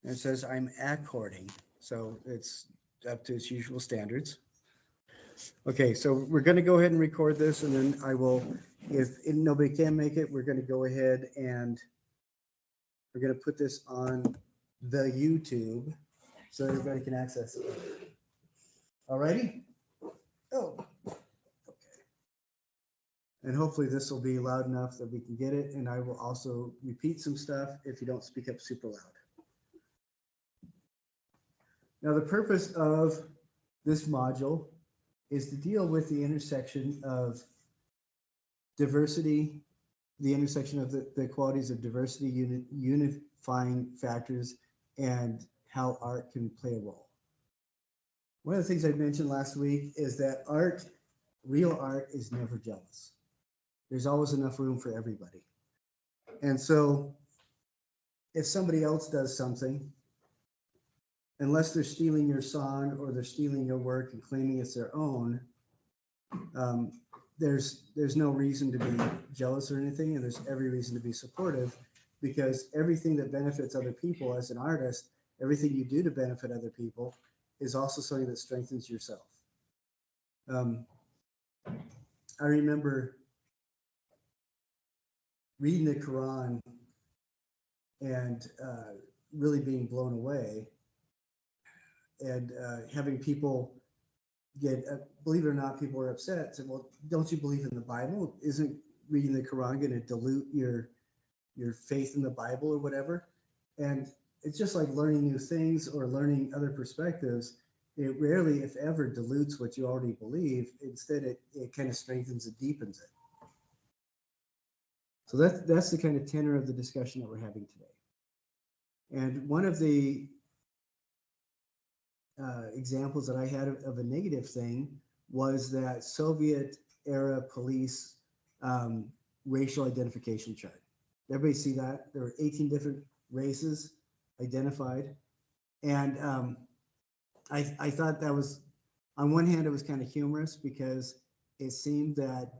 And it says I'm according. So it's up to its usual standards. Okay, so we're going to go ahead and record this, and then I will, if nobody can make it, we're going to go ahead and we're going to put this on the YouTube so everybody can access it. All righty? Oh, okay. And hopefully this will be loud enough that we can get it, and I will also repeat some stuff if you don't speak up super loud. Now, the purpose of this module is to deal with the intersection of diversity, the intersection of the qualities of diversity, unifying factors, and how art can play a role. One of the things I mentioned last week is that art, real art, is never jealous. There's always enough room for everybody. And so if somebody else does something, unless they're stealing your song or they're stealing your work and claiming it's their own, there's no reason to be jealous or anything, and there's every reason to be supportive, because everything that benefits other people as an artist, everything you do to benefit other people is also something that strengthens yourself. I remember reading the Quran and really being blown away, and having people get, believe it or not, people are upset. Said, well, don't you believe in the Bible? Isn't reading the Quran going to dilute your faith in the Bible or whatever? And it's just like learning new things or learning other perspectives. It rarely, if ever, dilutes what you already believe. Instead, it kind of strengthens and deepens it. So that's the kind of tenor of the discussion that we're having today. And one of the examples that I had of a negative thing was that Soviet era police racial identification chart. Everybody see that? There were 18 different races identified. And I thought that was, on one hand, it was kind of humorous because it seemed that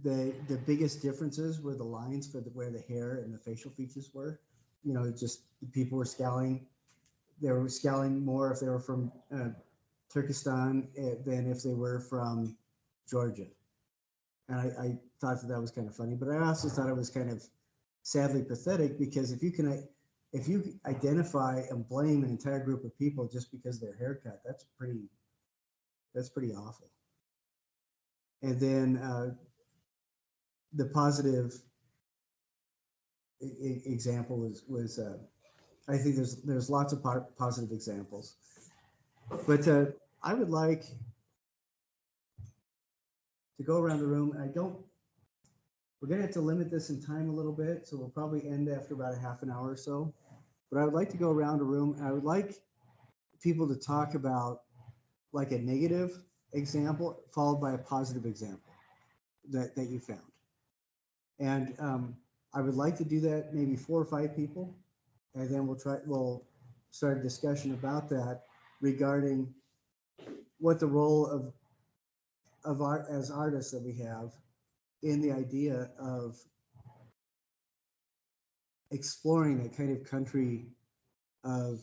the biggest differences were the lines for where the hair and the facial features were. You know, just people were scowling. They were scowling more if they were from Turkestan than if they were from Georgia. And I thought that was kind of funny, but I also thought it was kind of sadly pathetic, because if you identify and blame an entire group of people just because of their haircut, that's pretty awful. And then the positive example was I think there's lots of positive examples, but I would like to go around the room. We're going to have to limit this in time a little bit, so we'll probably end after about a half an hour or so. But I would like to go around the room, and I would like people to talk about like a negative example followed by a positive example that you found. And I would like to do that, maybe 4 or 5 people, and then we'll start a discussion about that regarding what the role of art as artists that we have in the idea of exploring a kind of country of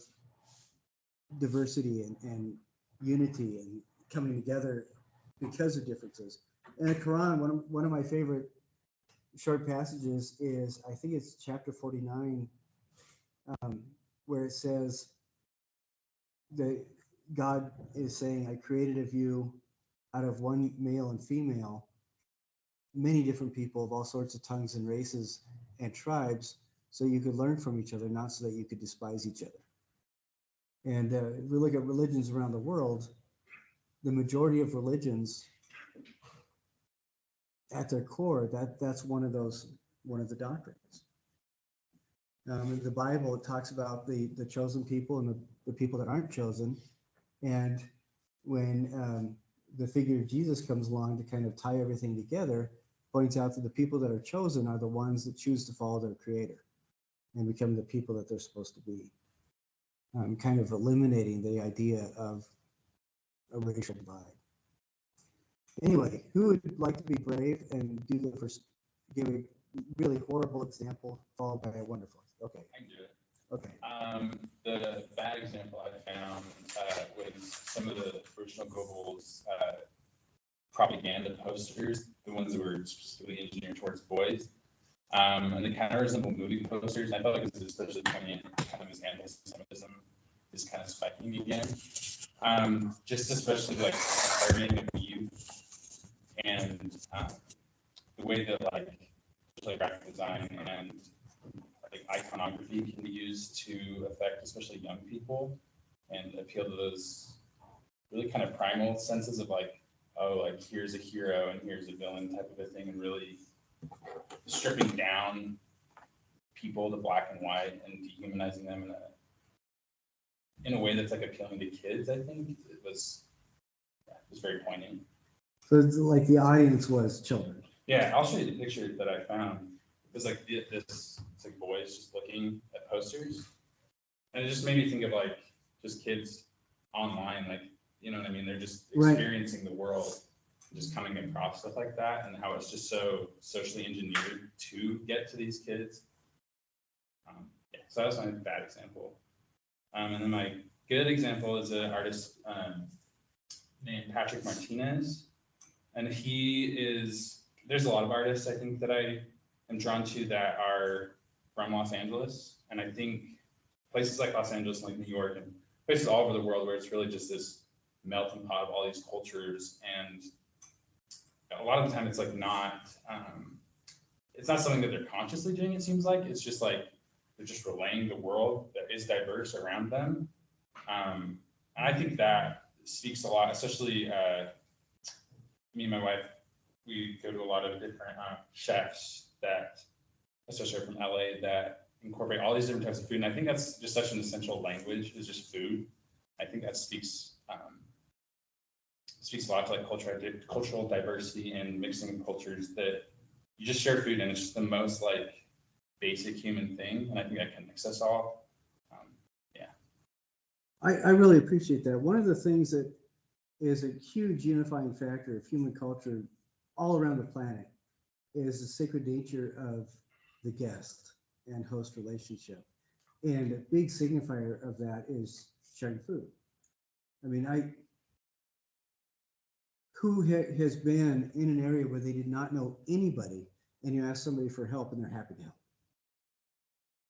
diversity and unity and coming together because of differences. In the Quran, one of my favorite short passages is, I think it's chapter 49, where it says that God is saying, I created of you out of one male and female, many different people of all sorts of tongues and races and tribes, so you could learn from each other, not so that you could despise each other. And if we look at religions around the world, the majority of religions, at their core, that's one of the doctrines. In the Bible, it talks about the chosen people and the people that aren't chosen. And when the figure of Jesus comes along to kind of tie everything together, points out that the people that are chosen are the ones that choose to follow their creator and become the people that they're supposed to be. Kind of eliminating the idea of a racial divide. Anyway, who would like to be brave and do the first, give a really horrible example followed by a wonderful? Okay. I can do it. Okay. The bad example I found was some of the original Goebbels propaganda posters, the ones that were specifically engineered towards boys. And they kind of resemble movie posters. I felt like this is especially poignant, kind of as anti-Semitism is kind of spiking again. Just especially like targeting of youth and the way that like graphic design and like iconography can be used to affect especially young people and appeal to those really kind of primal senses of like, oh, like here's a hero and here's a villain type of a thing, and really stripping down people to black and white and dehumanizing them in a way that's like appealing to kids. I think it was very poignant. So it's like the audience was children. Yeah, I'll show you the picture that I found. It was like this, it's like boys just looking at posters, and it just made me think of like just kids online, like, you know what I mean? They're just experiencing the world, just coming across stuff like that, and how it's just so socially engineered to get to these kids. Yeah, so that was my bad example. And then my good example is an artist named Patrick Martinez, and there's a lot of artists I think that I am drawn to that are from Los Angeles, and I think places like Los Angeles, like New York, and places all over the world where it's really just this melting pot of all these cultures, and a lot of the time it's like it's not something that they're consciously doing. It seems like it's just like they're just relaying the world that is diverse around them, and I think that speaks a lot, especially me and my wife. We go to a lot of different chefs that, especially from LA, that incorporate all these different types of food, and I think that's just such an essential language, is just food. I think that speaks a lot to like cultural diversity and mixing cultures, that you just share food, and it's just the most like basic human thing, and I think that connects us all. I really appreciate that. One of the things that is a huge unifying factor of human culture all around the planet is the sacred nature of the guest and host relationship. And a big signifier of that is sharing food. I mean, who has been in an area where they did not know anybody, and you ask somebody for help and they're happy to help?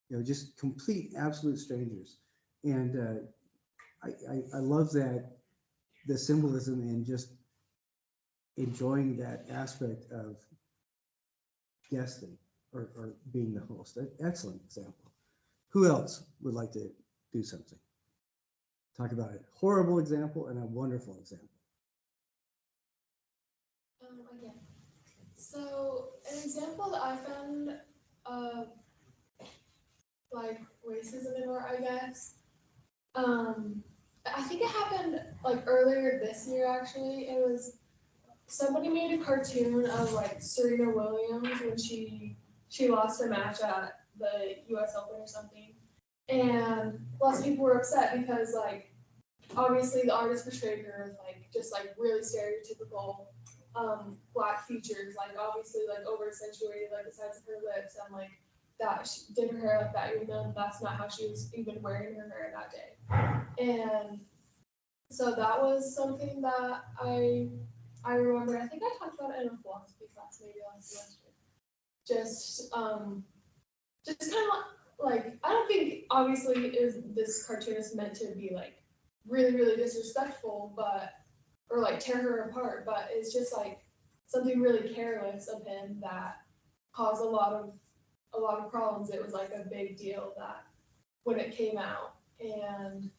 You know, just complete, absolute strangers. And I love that, the symbolism and just enjoying that aspect of guesting or being the host. Excellent example. Who else would like to do something? Talk about a horrible example and a wonderful example. Okay. So an example that I found of like racism in art, I guess. I think it happened like earlier this year actually. It was somebody made a cartoon of like Serena Williams when she lost a match at the US Open or something. And lots of people were upset because like obviously the artist portrayed her with like just like really stereotypical black features, like obviously like over accentuated like the sides of her lips, and like that she did her hair like that, even though that's not how she was even wearing her hair that day. And so that was something that I remember. I think I talked about it in a philosophy class maybe last semester. Just kind of like, I don't think obviously this cartoon is meant to be like really, really disrespectful, or like tear her apart, but it's just like something really careless of him that caused a lot of problems. It was like a big deal that when it came out, and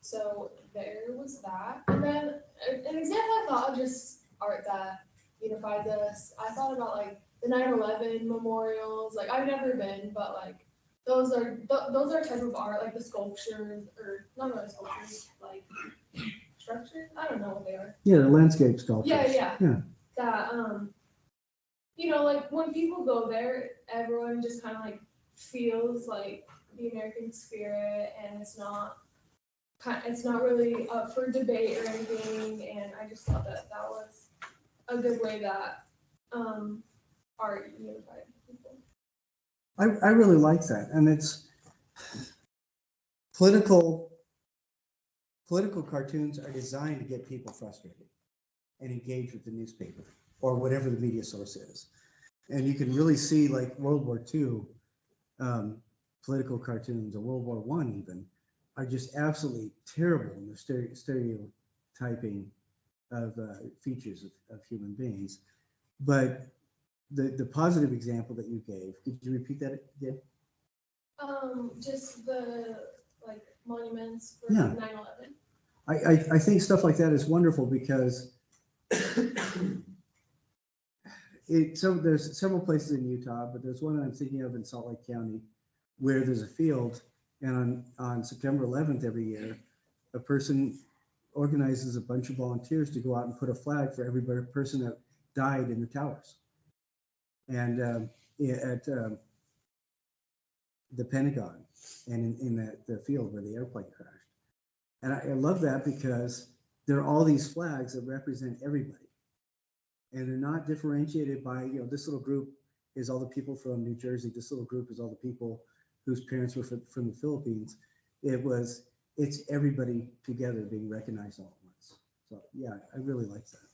so there was that. And then an example I thought of just art that unified this, I thought about like the 9/11 memorials. Like I've never been, but like those are a type of art, like the sculptures, or not really sculptures, like structures. I don't know what they are. Yeah, the landscape sculptures. Yeah. That you know, like when people go there, everyone just kind of like feels like the American spirit, and it's not really up for debate or anything. And I just thought that was a good way that art unified people. I really like that. And it's political cartoons are designed to get people frustrated and engage with the newspaper or whatever the media source is. And you can really see like World War II political cartoons, or World War I even, are just absolutely terrible in their stereotyping of features of human beings. But the positive example that you gave, could you repeat that again? Just the like monuments for Yeah. 9/11. I think stuff like that is wonderful because so there's several places in Utah, but there's one that I'm thinking of in Salt Lake County where there's a field, and on September 11th every year, a person organizes a bunch of volunteers to go out and put a flag for every person that died in the towers. And at the Pentagon and in the field where the airplane crashed. And I love that because there are all these flags that represent everybody. And they're not differentiated by, this little group is all the people from New Jersey. This little group is all the people whose parents were from the Philippines. It's everybody together being recognized all at once. So yeah, I really like that.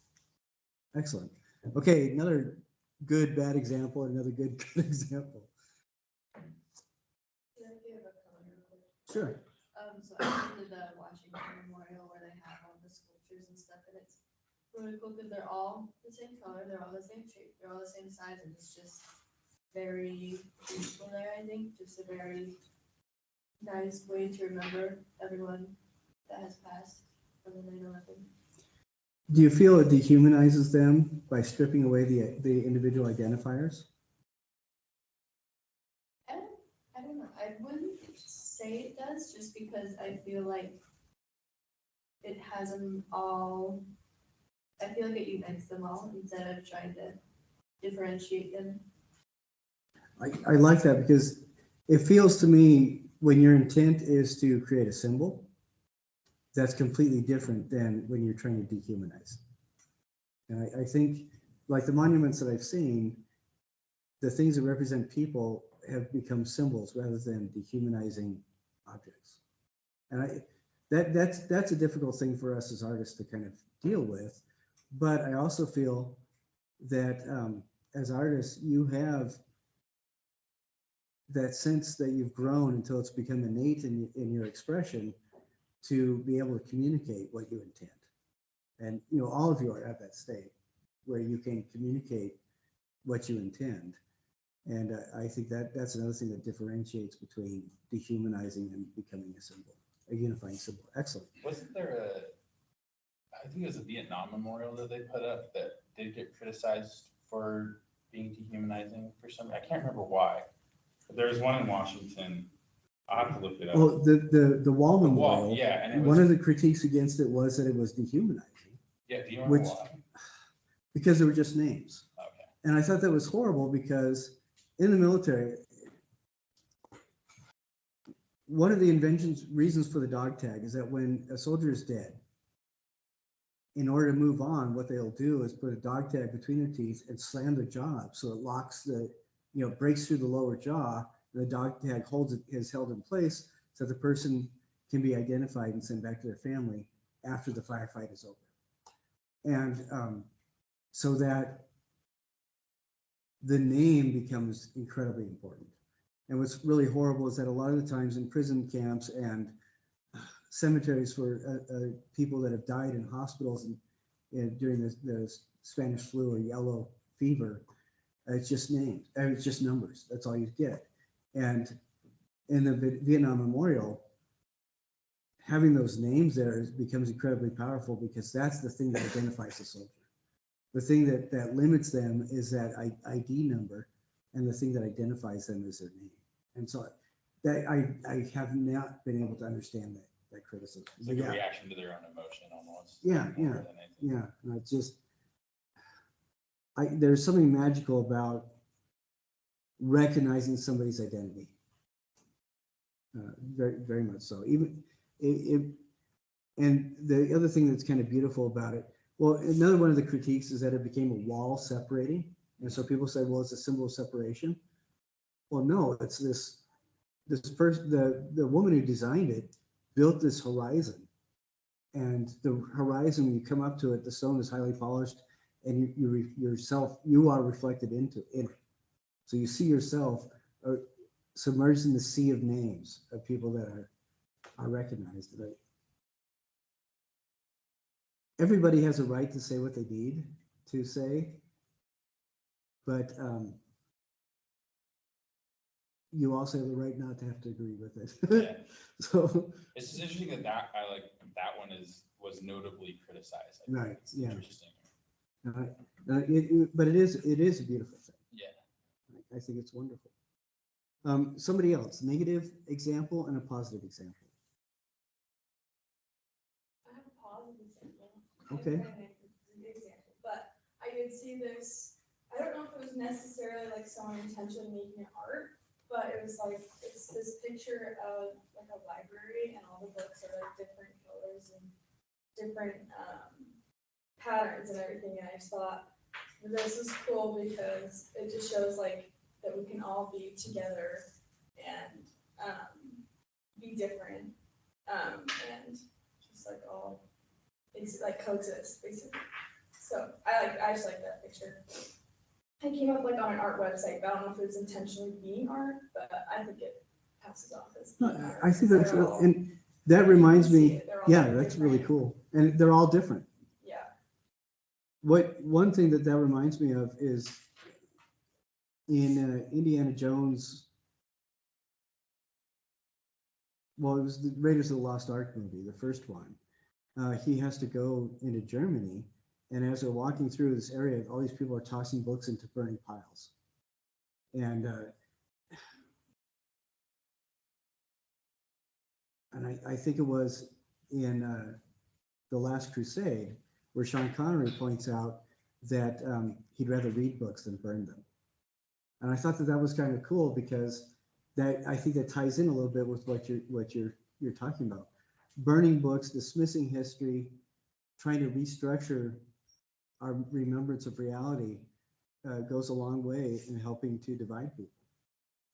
Excellent. Okay, another good, bad example, another good example. Can I give a color real quick? Sure. So I went to the Washington Memorial where they have all the sculptures and stuff, and it's really cool because they're all the same color, they're all the same shape, they're all the same size, and it's just very beautiful there, I think. Just a very nice way to remember everyone that has passed from the 9/11. Do you feel it dehumanizes them by stripping away the individual identifiers? I don't know. I wouldn't say it does, just because I feel like it has them all. I feel like it unites them all instead of trying to differentiate them. I like that because it feels to me when your intent is to create a symbol, that's completely different than when you're trying to dehumanize. And I think, like the monuments that I've seen, the things that represent people have become symbols rather than dehumanizing objects. And that's a difficult thing for us as artists to kind of deal with. But I also feel that as artists, you have that sense that you've grown until it's become innate in your expression to be able to communicate what you intend. And all of you are at that state where you can communicate what you intend. And I think that's another thing that differentiates between dehumanizing and becoming a symbol, a unifying symbol. Excellent. Wasn't there I think it was a Vietnam memorial that they put up that did get criticized for being dehumanizing for some, I can't remember why. But there was one in Washington. I'll have to look it up. Well, the wall memorial, yeah. And one of the critiques against it was that it was dehumanizing. Yeah, do you remember why? Because they were just names. Okay. And I thought that was horrible because in the military, one of the reasons for the dog tag is that when a soldier is dead, in order to move on, what they'll do is put a dog tag between their teeth and slam their jaw up so it locks breaks through the lower jaw. The dog tag is held in place so the person can be identified and sent back to their family after the firefight is over. And so that the name becomes incredibly important. And what's really horrible is that a lot of the times in prison camps and cemeteries for people that have died in hospitals and during the Spanish flu or yellow fever, it's just names, it's just numbers. That's all you get. And in the Vietnam Memorial, having those names there becomes incredibly powerful because that's the thing that identifies the soldier. The thing that limits them is that ID number, and the thing that identifies them is their name. And so that I have not been able to understand that criticism. It's like a reaction to their own emotion almost. Yeah. And it's just, there's something magical about recognizing somebody's identity. Very, very much so. Even and the other thing that's kind of beautiful about it, well, another one of the critiques is that it became a wall separating. And so people say, well, it's a symbol of separation. well, no, it's this person, the woman who designed it built this horizon. And the horizon, when you come up to it, the stone is highly polished, and you are reflected in it. So you see yourself submerged in the sea of names of people that are recognized. Right? Everybody has a right to say what they need to say, but you also have the right not to have to agree with it. Yeah. So It's just interesting that I like that one was notably criticized. I think right, it's yeah. interesting. But it is a beautiful thing. Yeah. I think it's wonderful. Somebody else, negative example and a positive example. I have a positive example. Okay. I have a negative example, but I did see this. I don't know if it was necessarily like someone intentionally making it art, but it was like it's this picture of like a library, and all the books are like different colors and different patterns and everything. And I just thought this is cool because it just shows like that we can all be together and be different and just like all like coexist basically. So I just like that picture. I came up like on an art website, but I don't know if it was intentionally being art, but I think it passes off as being art. I think that's They're all- and that reminds see me. it, they're all Yeah, like that's really different. cool, and they're all different. Yeah. One thing that reminds me of is in Indiana Jones. Well, it was the Raiders of the Lost Ark movie, the first one. He has to go into Germany, and as they're walking through this area, all these people are tossing books into burning piles. And I think it was in The Last Crusade where Sean Connery points out that he'd rather read books than burn them. And I thought that was kind of cool because I think that ties in a little bit with what you're talking about. Burning books, dismissing history, trying to restructure our remembrance of reality goes a long way in helping to divide people.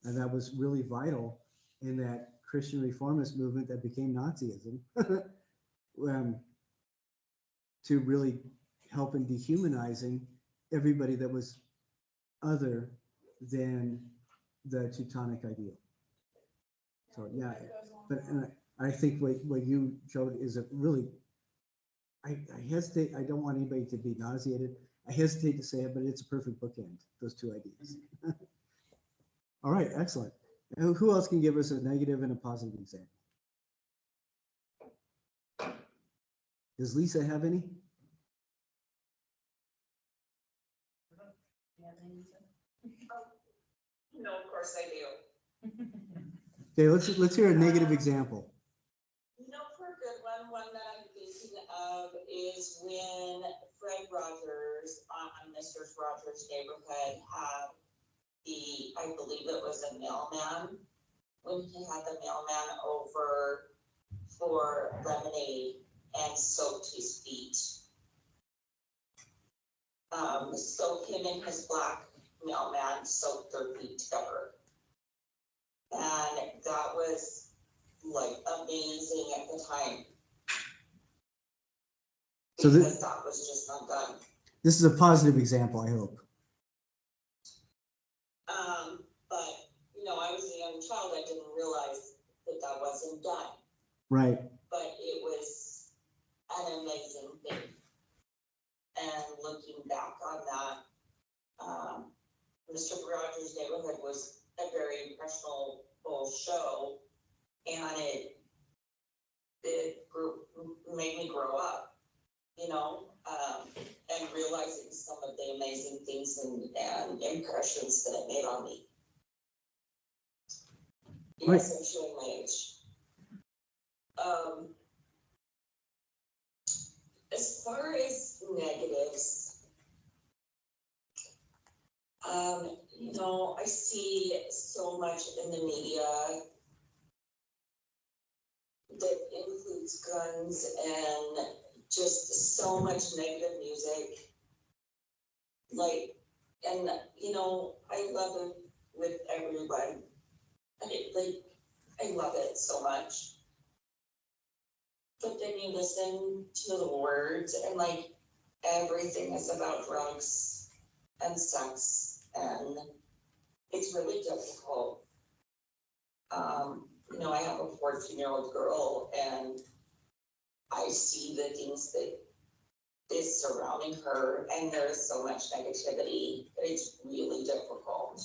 And that was really vital in that Christian reformist movement that became Nazism to really help in dehumanizing everybody that was other than the Teutonic ideal. So yeah, but I think what you showed is a really, I hesitate, I don't want anybody to be nauseated. I hesitate to say it, but it's a perfect bookend, those two ideas. All right, excellent. Who else can give us a negative and a positive example? Does Lisa have any? No, of course I do. Okay, let's hear a negative example. For a good one that I'm thinking of is when Fred Rogers on Mr. Rogers' neighborhood had I believe it was a mailman, when he had the mailman over for lemonade and soaked his feet. So him and his black mailman soaked their feet together. And that was like amazing at the time. So because that was just not done. This is a positive example, I hope. But I was a young child. I didn't realize that wasn't done. Right. But it was an amazing thing. And looking back on that, Mr. Rogers' Neighborhood was a very impressionable show, and it made me grow up, and realizing some of the amazing things and impressions that it made on me. Yes, I'm showing my age. As far as negatives, I see so much in the media that includes guns and just so much negative music. I love with everyone. I love it so much. But then you listen to the words and like everything is about drugs and sex, and it's really difficult. I have a 14-year-old girl, and I see the things that is surrounding her, and there is so much negativity. It's really difficult.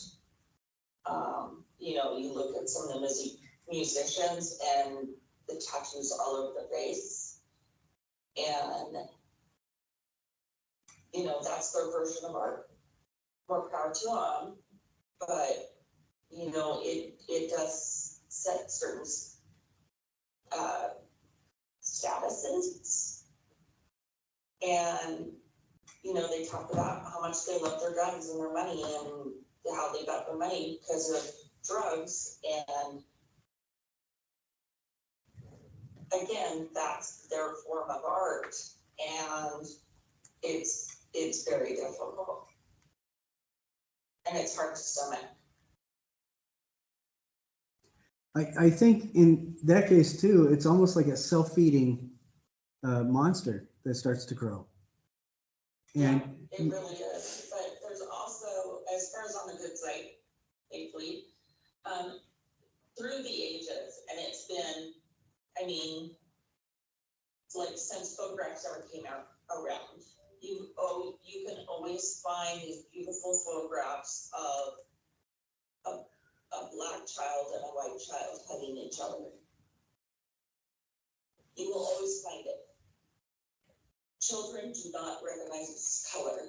You look at some of the musicians and the tattoos all over the face, and that's their version of art. More power to them, but it does set certain statuses, and they talk about how much they love their guns and their money and how they got their money because of drugs, and again, that's their form of art, and it's very difficult, and it's hard to stomach. I think in that case too, it's almost like a self-feeding monster that starts to grow. And Yeah, it really is. But there's also, as far as on the good side, thankfully, through the ages, and it's been, like since photographs ever came out around, you can always find these beautiful photographs of a black child and a white child hugging each other. You will always find it. Children do not recognize this color.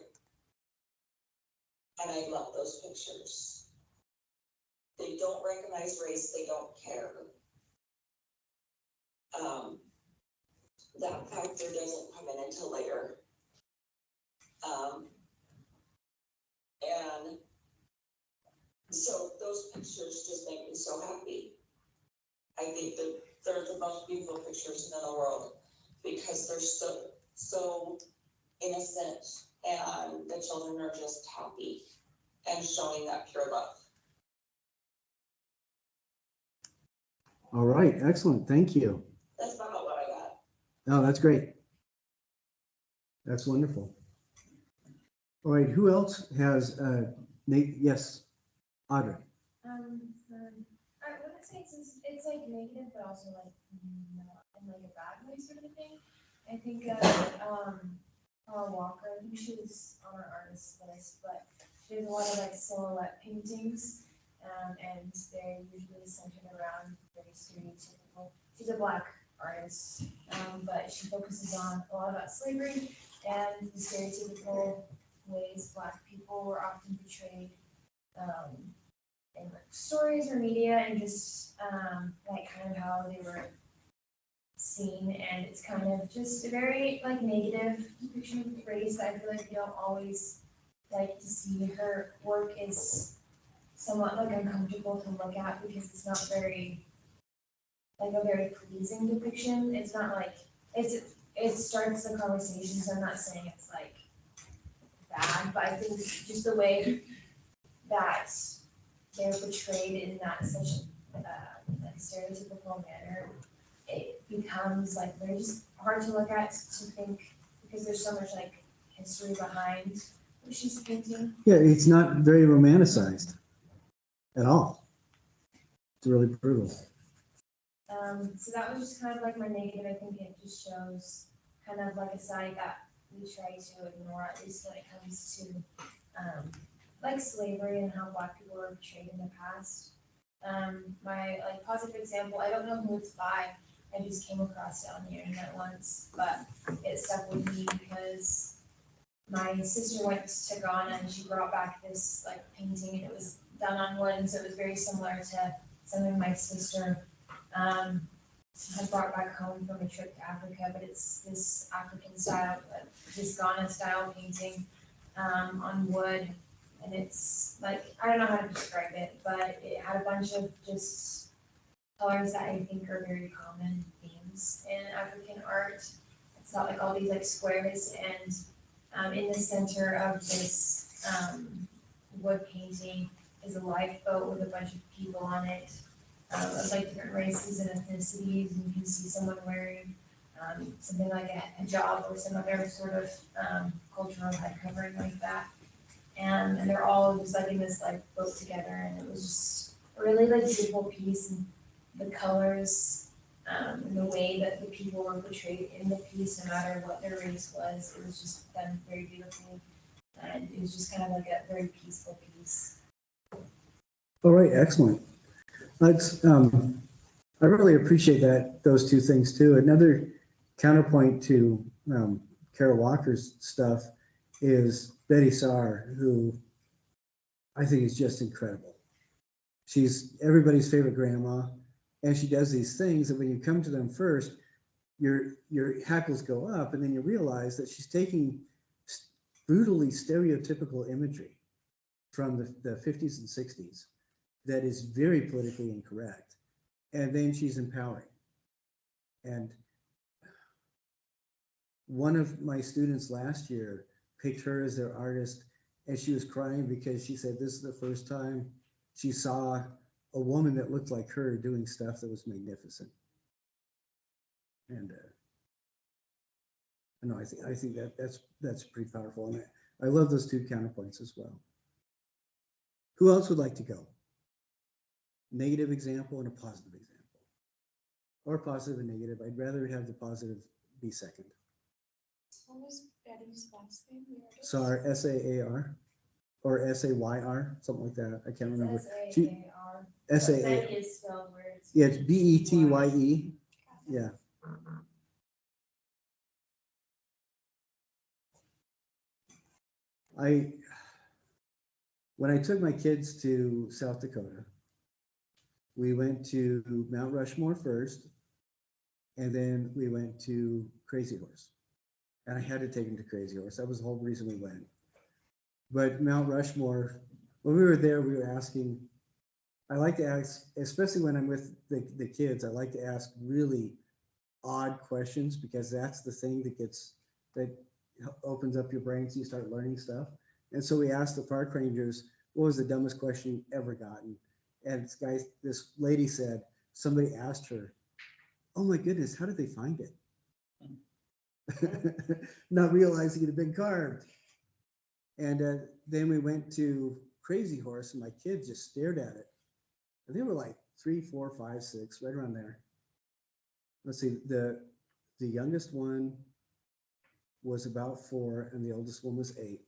And I love those pictures. They don't recognize race, they don't care. That factor doesn't come in until later. And so those pictures just make me so happy. I think that they're the most beautiful pictures in the world because they're so innocent, and the children are just happy and showing that pure love. all right, excellent, thank you. That's about what I got. Oh, that's great. That's wonderful. All right, who else has yes, Audrey. I wouldn't say it's like negative, but also like not in like a bad way sort of thing. I think Walker, I think she was on our artist list, but she has a lot of like silhouette paintings, and they're usually centered around very stereotypical. She's a Black artist, but she focuses on a lot about slavery and the stereotypical ways Black people were often portrayed in like stories or media, and just like kind of how they were seen, and it's kind of just a very like negative depiction of race that I feel like we don't always like to see. Her work is somewhat like uncomfortable to look at because it's not very like a very pleasing depiction. It's not like it starts the conversation, so I'm not saying it's like bad, but I think just the way that they're portrayed in that such like stereotypical manner, it becomes like very just hard to look at to think, because there's so much like history behind what she's painting. Yeah, it's not very romanticized at all. It's really brutal. So that was just kind of like my negative. I think it just shows kind of like a side that we try to ignore, at least when it comes to like slavery and how Black people were portrayed in the past. My like positive example, I don't know who it's by. I just came across it on the internet once, but it stuck with me because my sister went to Ghana and she brought back this like painting, and it was done on wood, and so it was very similar to something my sister had brought back home from a trip to Africa, but it's this African style, this Ghana style painting on wood, and it's like, I don't know how to describe it, but it had a bunch of just colors that I think are very common themes in African art. It's got like all these like squares, and in the center of this wood painting, is a lifeboat with a bunch of people on it, of like different races and ethnicities, and you can see someone wearing something like a hijab or some other sort of cultural head covering like that. And they're all just like in this like boat together, and it was just a really like beautiful piece, and the colors and the way that the people were portrayed in the piece, no matter what their race was, it was just done very beautifully, and it was just kind of like a very peaceful piece. All right, excellent. That's, I really appreciate those two things too. Another counterpoint to Carol Walker's stuff is Betty Saar, who I think is just incredible. She's everybody's favorite grandma, and she does these things that when you come to them first, your hackles go up, and then you realize that she's taking brutally stereotypical imagery from the 50s and 60s that is very politically incorrect, and then she's empowering. And one of my students last year picked her as their artist, and she was crying because she said this is the first time she saw a woman that looked like her doing stuff that was magnificent. And no, I think that's pretty powerful, and I love those two counterpoints as well. Who else would like to go? Negative example and a positive example, or positive and negative. I'd rather have the positive be second. What was Betty's last name? Saar, S-A-A-R, or S-A-Y-R, something like that. I can't remember. S-A-A-R. S-A-A. Betty is spelled where it's. Yeah, it's B-E-T-Y-E. Yeah. When I took my kids to South Dakota, we went to Mount Rushmore first, and then we went to Crazy Horse. And I had to take them to Crazy Horse. That was the whole reason we went. But Mount Rushmore, when we were there, we were asking, I like to ask, especially when I'm with the kids, I like to ask really odd questions, because that's the thing that opens up your brain so you start learning stuff. And so we asked the park rangers, what was the dumbest question you ever gotten? And this lady said, somebody asked her, oh my goodness, how did they find it? Not realizing it had been carved. And then we went to Crazy Horse, and my kids just stared at it. And they were like 3, 4, 5, 6, right around there. Let's see, the youngest one was about 4, and the oldest one was 8.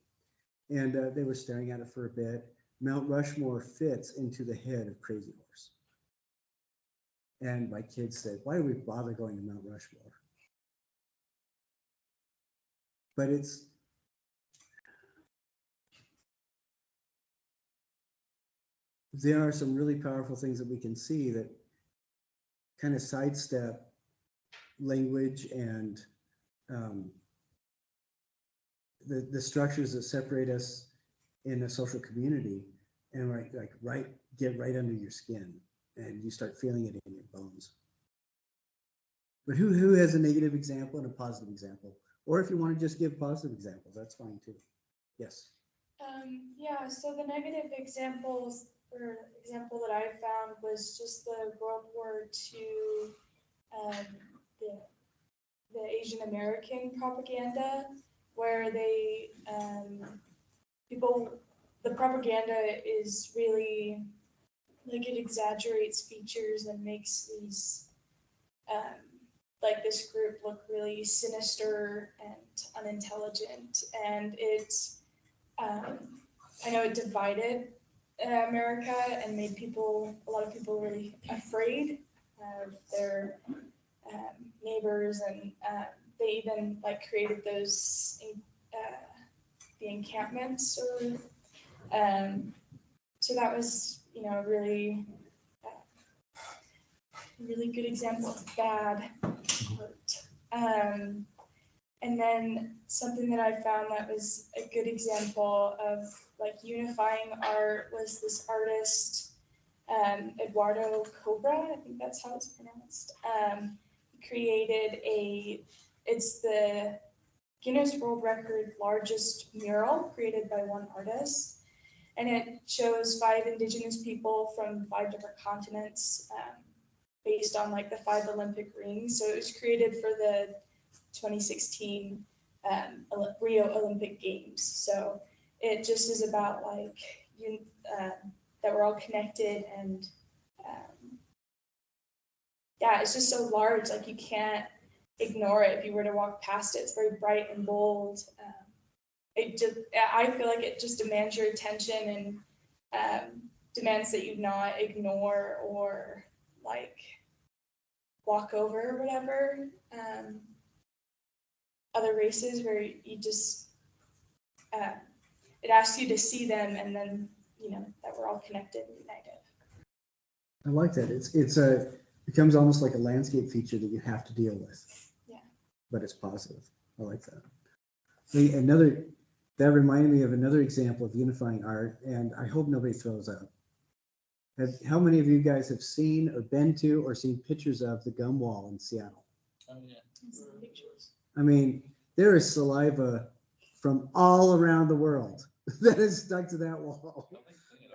And they were staring at it for a bit. Mount Rushmore fits into the head of Crazy Horse. And my kids said, why do we bother going to Mount Rushmore? But there are some really powerful things that we can see that kind of sidestep language and the structures that separate us in a social community, and get right under your skin, and you start feeling it in your bones. But who has a negative example and a positive example? Or if you want to just give positive examples, that's fine too. Yes. Yeah, so the negative examples or example that I found was just the World War II, the Asian American propaganda, where they the propaganda is really like it exaggerates features and makes these like this group look really sinister and unintelligent, and I know it divided America and made a lot of people really afraid of their neighbors, and they even like created those the encampments, or so that was really good example of bad art. And then something that I found that was a good example of like unifying art was this artist, Eduardo Cobra, I think that's how it's pronounced. He created it's the Guinness World Record largest mural created by one artist. and it shows 5 indigenous people from 5 different continents, based on like the 5 Olympic rings. So it was created for the 2016 Rio Olympic Games. So it just is about like that we're all connected, and yeah, it's just so large, like you can't ignore it if you were to walk past it. It's very bright and bold. I feel like it just demands your attention, and demands that you not ignore or like walk over or whatever. Other races where you just, it asks you to see them, and then, that we're all connected and united. I like that. It's becomes almost like a landscape feature that you have to deal with. Yeah. But it's positive. I like that. That reminded me of another example of unifying art, and I hope nobody throws up. How many of you guys have seen or been to or seen pictures of the gum wall in Seattle? Oh, yeah. I mean, there is saliva from all around the world that is stuck to that wall.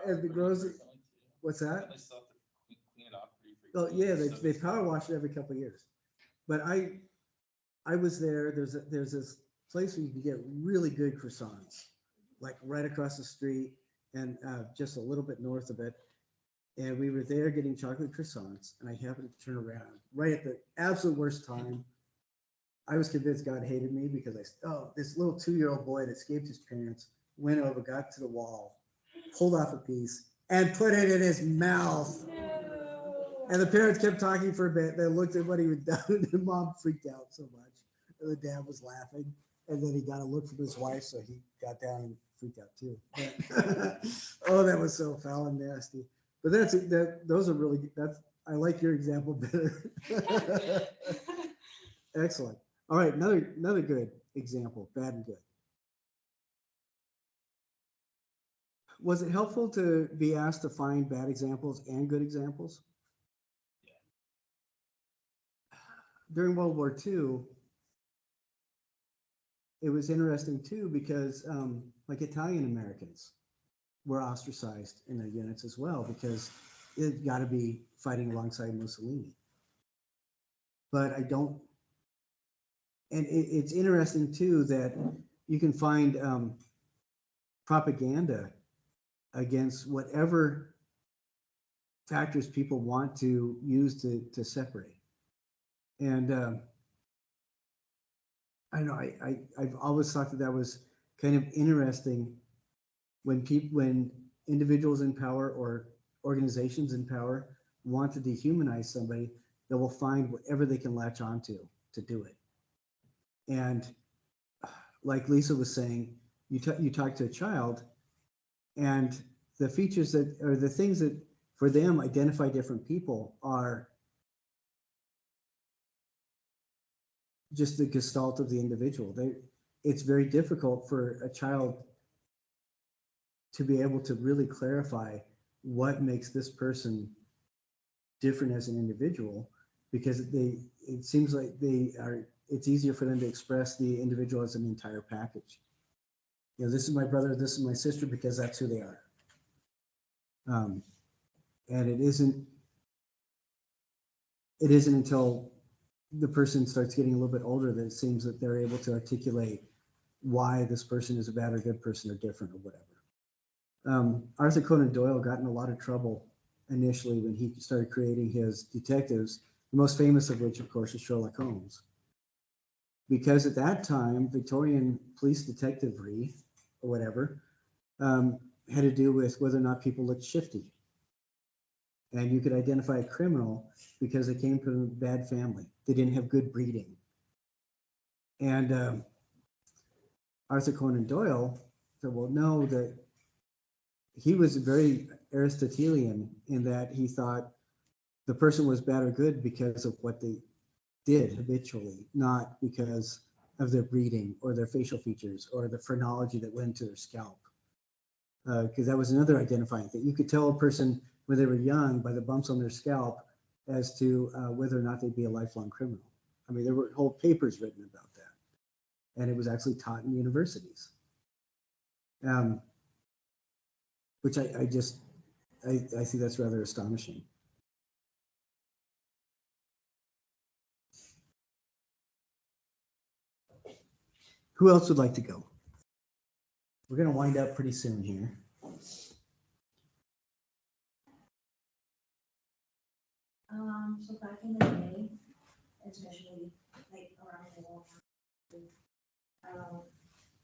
As it grows, what's that? Oh yeah, they power wash it every couple of years. But I was there. There's this place where you can get really good croissants, like right across the street and just a little bit north of it. And we were there getting chocolate croissants, and I happened to turn around right at the absolute worst time. I was convinced God hated me because this little 2-year-old boy that escaped his parents went over, got to the wall, pulled off a piece, and put it in his mouth. No. And the parents kept talking for a bit. They looked at what he had done, and mom freaked out so much. And the dad was laughing. And then he got a look from his wife, so he got down and freaked out too. Oh, that was so foul and nasty. But those are really, I like your example better. Excellent. All right, another good example, bad and good. Was it helpful to be asked to find bad examples and good examples? During World War II, it was interesting too because like Italian Americans were ostracized in their units as well because it got to be fighting alongside Mussolini. But it's interesting too that you can find propaganda against whatever factors people want to use to separate. And I know I've always thought that was kind of interesting when individuals in power or organizations in power want to dehumanize somebody, they will find whatever they can latch onto to do it. And like Lisa was saying, you talk to a child, and the features that or the things that for them identify different people are just the gestalt of the individual. It's very difficult for a child to be able to really clarify what makes this person different as an individual, because it seems like it's easier for them to express the individual as an entire package. This is my brother, this is my sister, because that's who they are. And it isn't until the person starts getting a little bit older that it seems that they're able to articulate why this person is a bad or good person or different or whatever. Arthur Conan Doyle got in a lot of trouble initially when he started creating his detectives, the most famous of which, of course, is Sherlock Holmes. Because at that time, Victorian police detectivery or whatever had to do with whether or not people looked shifty. And you could identify a criminal because they came from a bad family. They didn't have good breeding. And Arthur Conan Doyle said, well, no, that he was very Aristotelian in that he thought the person was bad or good because of what they did habitually, not because of their breeding or their facial features or the phrenology that went into their scalp. Because that was another identifying thing. You could tell a person when they were young by the bumps on their scalp as to whether or not they'd be a lifelong criminal. I mean, there were whole papers written about that. And it was actually taught in universities. which I think that's rather astonishing. Who else would like to go? We're going to wind up pretty soon here. So back in the day, especially like around the world,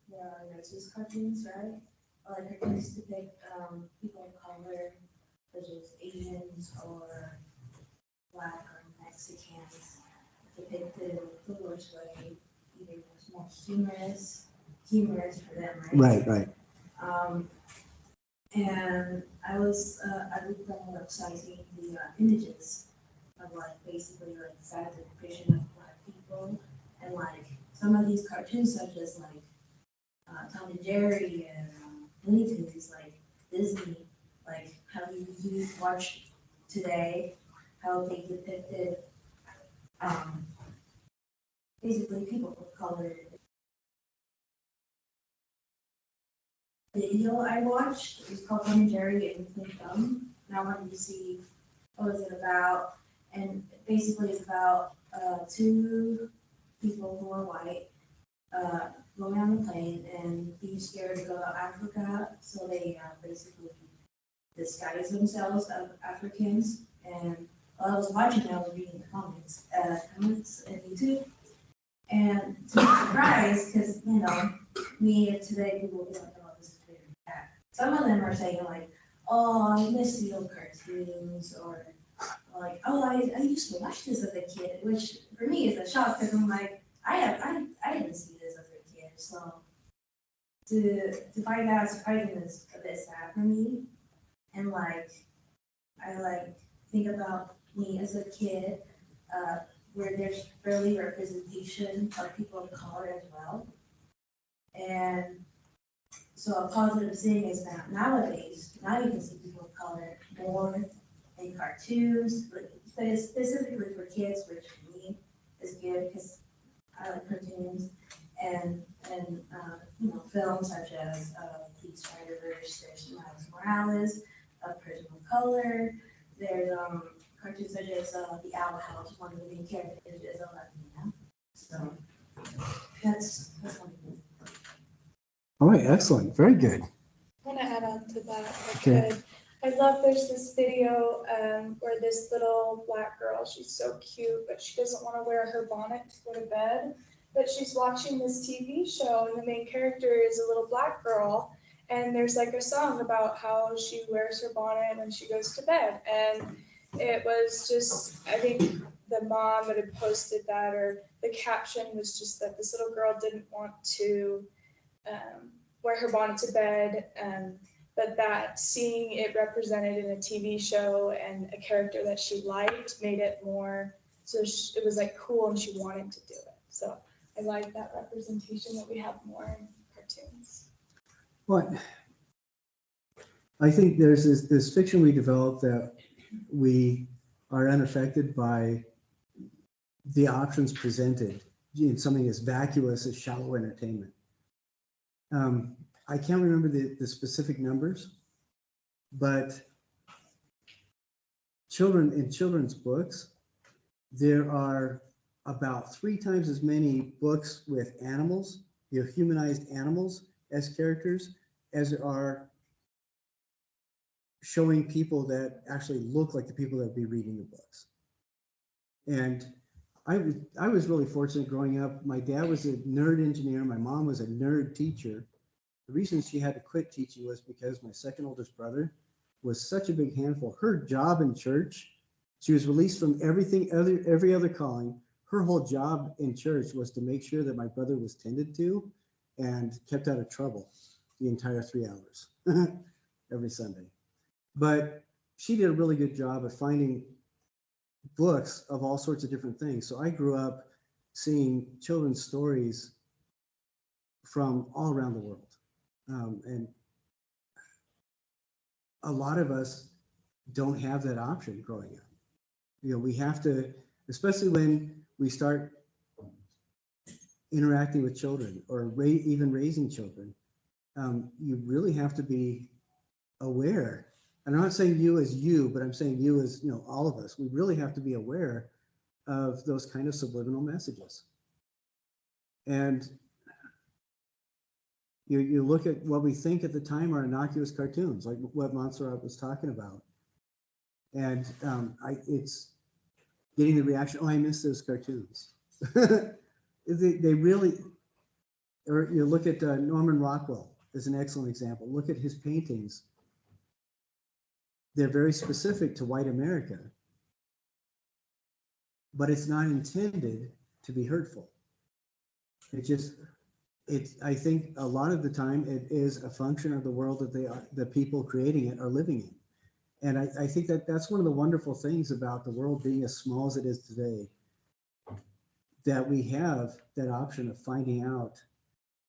there are racist cartoons, right? Or like cartoons depict people of color, such as Asians or Black or Mexicans, depicted in the worst way. Either it was more humorous for them, right? Right. And I looked on the website seeing the images of like basically like sad depiction of Black people, and like some of these cartoons such as like Tom and Jerry and Looney Tunes, like Disney, like how you watch today, how they depicted basically people of color. Video I watched, it was called Tom and Jerry and Think Dumb, and I wanted to see what was it about, and basically it's about two people who are white going on the plane and being scared to go to Africa, so they basically disguise themselves as Africans. And while I was watching, I was reading the comments on YouTube, and to my surprise, because me today people will be like, oh, this is very bad. Some of them are saying like, oh, I miss the old cartoons, or like, oh, I used to watch this as a kid, which for me is a shock because I'm like, I didn't see this as a kid, so to find out surprising is a bit sad for me, and like I like think about me as a kid, where there's barely representation of people of color as well, and so a positive thing is that nowadays now you can see people of color more in cartoons, but specifically for kids, which for me is good because I like cartoons, and films such as the Spider-Verse, there's Miles Morales, A Person of Color, there's cartoons such as The Owl House, one of the main characters is a Latina. So that's one of them. All right, excellent, very good. I want to add on to that if I Okay. could. I love there's this video where this little Black girl, she's so cute, but she doesn't want to wear her bonnet to go to bed. But she's watching this TV show, and the main character is a little Black girl. And there's like a song about how she wears her bonnet when she goes to bed. And it was just, I think the mom that had posted that, or the caption was just that this little girl didn't want to wear her bonnet to bed. But that seeing it represented in a TV show and a character that she liked made it more, so it was like cool and she wanted to do it. So I like that representation that we have more in cartoons. Well, I think there's this fiction we developed that we are unaffected by the options presented in something as vacuous as shallow entertainment. I can't remember the specific numbers, but in children's books, there are about 3 times as many books with animals, humanized animals as characters, as there are showing people that actually look like the people that would be reading the books. And I was really fortunate growing up. My dad was a nerd engineer. My mom was a nerd teacher. The reason she had to quit teaching was because my second oldest brother was such a big handful. Her job in church, she was released from every other calling. Her whole job in church was to make sure that my brother was tended to and kept out of trouble the entire 3 hours every Sunday. But she did a really good job of finding books of all sorts of different things. So I grew up seeing children's stories from all around the world. And a lot of us don't have that option growing up. We have to, especially when we start interacting with children or even raising children, you really have to be aware. And I'm not saying you as you, but I'm saying you as, all of us. We really have to be aware of those kind of subliminal messages. And you look at what we think at the time are innocuous cartoons, like what Montserrat was talking about. And it's getting the reaction, oh, I miss those cartoons. they really, or you look at Norman Rockwell is an excellent example. Look at his paintings. They're very specific to white America, but it's not intended to be hurtful. I think a lot of the time it is a function of the world that the people creating it are living in. And I think that's one of the wonderful things about the world being as small as it is today, that we have that option of finding out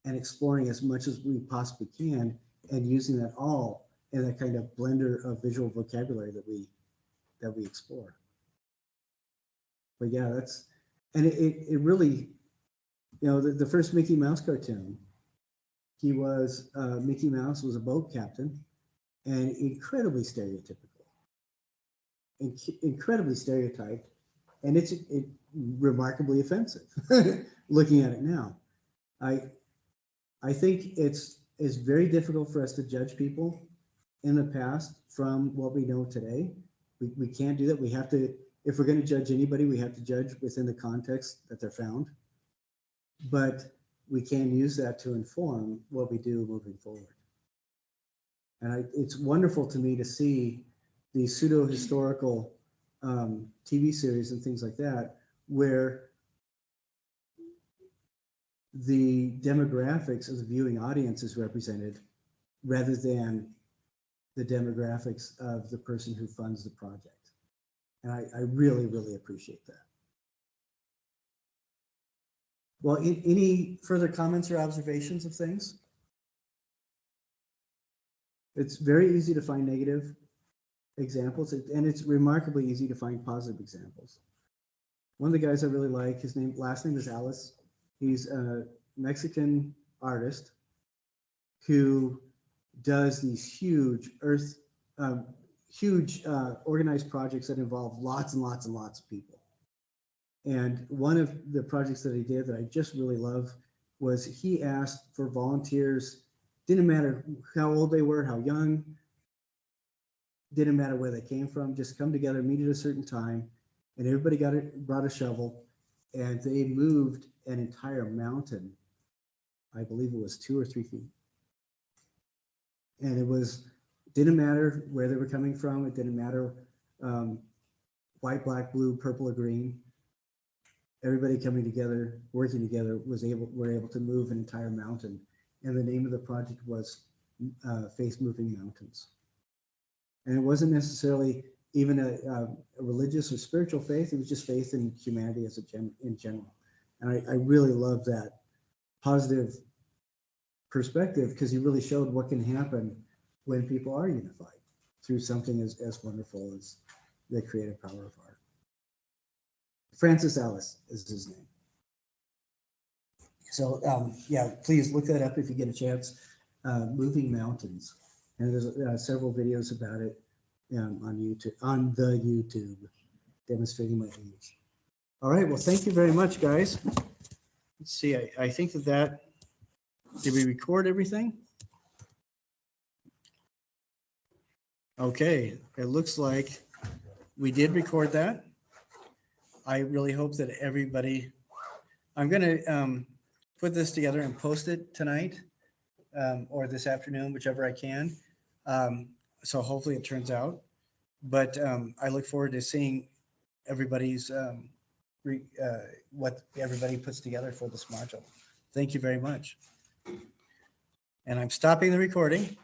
and exploring as much as we possibly can and using that all in that kind of blender of visual vocabulary that we explore. But yeah, it really, the first Mickey Mouse cartoon, Mickey Mouse was a boat captain and incredibly stereotypical, incredibly stereotyped, and it's remarkably offensive looking at it now. I think it's very difficult for us to judge people in the past from what we know today. We can't do that. We have to, if we're going to judge anybody, we have to judge within the context that they're found. But we can use that to inform what we do moving forward. And it's wonderful to me to see these pseudo-historical TV series and things like that, where the demographics of the viewing audience is represented rather than the demographics of the person who funds the project. And I really, really appreciate that. Well, any further comments or observations of things? It's very easy to find negative examples, and it's remarkably easy to find positive examples. One of the guys I really like, last name is Alice. He's a Mexican artist who does these huge organized projects that involve lots and lots and lots of people. And one of the projects that he did that I just really love was he asked for volunteers. Didn't matter how old they were, how young, didn't matter where they came from, just come together, meet at a certain time, and everybody brought a shovel, and they moved an entire mountain. I believe it was 2 or 3 feet. And didn't matter where they were coming from. It didn't matter white, black, blue, purple, or green. Everybody coming together, working together, were able to move an entire mountain. And the name of the project was Faith Moving Mountains. And it wasn't necessarily even a religious or spiritual faith. It was just faith in humanity in general. And I really love that positive perspective, because he really showed what can happen when people are unified through something as wonderful as the creative power of art. Francis Alice is his name. So yeah, please look that up if you get a chance. Moving Mountains, and there's several videos about it on the YouTube, demonstrating my age. All right, well, thank you very much, guys. Let's see, I think that did we record everything? Okay, it looks like we did record that. I really hope that everybody, I'm gonna put this together and post it tonight or this afternoon, whichever I can. So hopefully it turns out. But I look forward to seeing everybody's, what everybody puts together for this module. Thank you very much. And I'm stopping the recording.